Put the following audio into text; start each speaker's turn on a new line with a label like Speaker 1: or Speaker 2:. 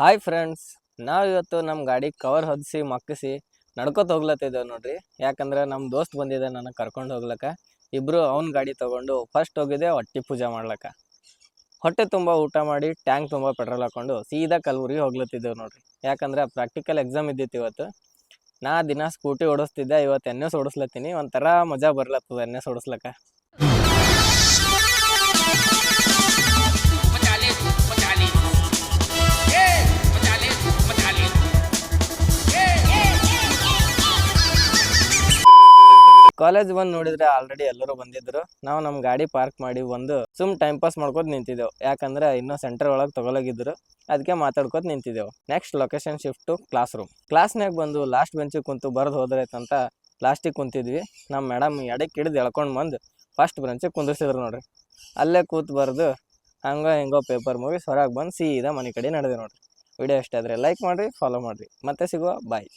Speaker 1: Hi friends, ನಾವು ಇವತ್ತು ನಮ್ಮ ಗಾಡಿ ಕವರ್ ಹೊದಿಸಿ ಮಕ್ಕಿಸಿ ನಡ್ಕೊತ ಹೋಗ್ಲತ್ತಿದ್ದೇವೆ ನೋಡ್ರಿ. ಯಾಕಂದ್ರೆ ನಮ್ಮ ದೋಸ್ತ್ ಬಂದಿದ್ದೆ ನನಗೆ ಕರ್ಕೊಂಡು ಹೋಗ್ಲಕ್ಕ. ಇಬ್ಬರು ಅವ್ನ ಗಾಡಿ ತೊಗೊಂಡು ಫಸ್ಟ್ ಹೋಗಿದ್ದೆ ಹೊಟ್ಟೆ ಪೂಜೆ ಮಾಡ್ಲಕ್ಕ. ಹೊಟ್ಟೆ ತುಂಬ ಊಟ ಮಾಡಿ ಟ್ಯಾಂಕ್ ತುಂಬ ಪೆಟ್ರೋಲ್ ಹಾಕೊಂಡು ಸೀದಾ ಕಲಬುರ್ಗಿ ಹೋಗ್ಲತ್ತಿದ್ದೇವೆ ನೋಡ್ರಿ. ಯಾಕಂದ್ರೆ ಪ್ರಾಕ್ಟಿಕಲ್ ಎಕ್ಸಾಮ್ ಇದ್ದಿತ್ತು ಇವತ್ತು. ನಾ ದಿನ ಸ್ಕೂಟಿ ಓಡಿಸ್ತಿದ್ದೆ, ಇವತ್ತು ಎನ್ ಎಸ್ ಓಡಿಸ್ಲತ್ತೀನಿ. ಒಂಥರ ಮಜಾ ಬರ್ಲತ್ತದ ಎನ್ ಎಸ್ ಓಡಿಸ್ಲಕ್ಕ. ಕಾಲೇಜ್ ಬಂದು ನೋಡಿದ್ರೆ ಆಲ್ರೆಡಿ ಎಲ್ಲರೂ ಬಂದಿದ್ರು. ನಾವು ನಮ್ಮ ಗಾಡಿ ಪಾರ್ಕ್ ಮಾಡಿ ಒಂದು ಟೈಮ್ ಪಾಸ್ ಮಾಡ್ಕೋತ ನಿಂತಿದ್ದೆವು. ಯಾಕಂದ್ರೆ ಇನ್ನೂ ಸೆಂಟರ್ ಒಳಗೆ ತಗೊಳಗಿದ್ರು, ಅದಕ್ಕೆ ಮಾತಾಡ್ಕೋತ ನಿಂತಿದ್ದೆವು. Next location shift to class room. ಕ್ಲಾಸ್ನಾಗ ಬಂದು ಲಾಸ್ಟ್ ಬೆಂಚಿಗೆ ಕುಂತು ಬರೆದು ಹೋದ್ರೈತಂತ ಲಾಸ್ಟಿಗೆ ಕುಂತಿದ್ವಿ. ನಮ್ಮ ಮೇಡಮ್ ಎಡಕ್ಕೆ ಹಿಡಿದು ಎಳ್ಕೊಂಡು ಬಂದು ಫಸ್ಟ್ ಬೆಂಚಿಗೆ ಕುಂದಿರ್ಸಿದ್ರು ನೋಡ್ರಿ. ಅಲ್ಲೇ ಕೂತು ಬರೆದು ಹಂಗೋ ಹಿಂಗೋ ಪೇಪರ್ ಮುಗಿಸಿ ಹೊರಗೆ ಬಂದು ಸೀದಾ ಮನೆ ಕಡೆ ನಡೆದೆ ನೋಡ್ರಿ. ವಿಡಿಯೋ ಇಷ್ಟ ಆದರೆ ಲೈಕ್ ಮಾಡಿರಿ, ಫಾಲೋ ಮಾಡಿರಿ. ಮತ್ತೆ ಸಿಗುವ, ಬಾಯ್.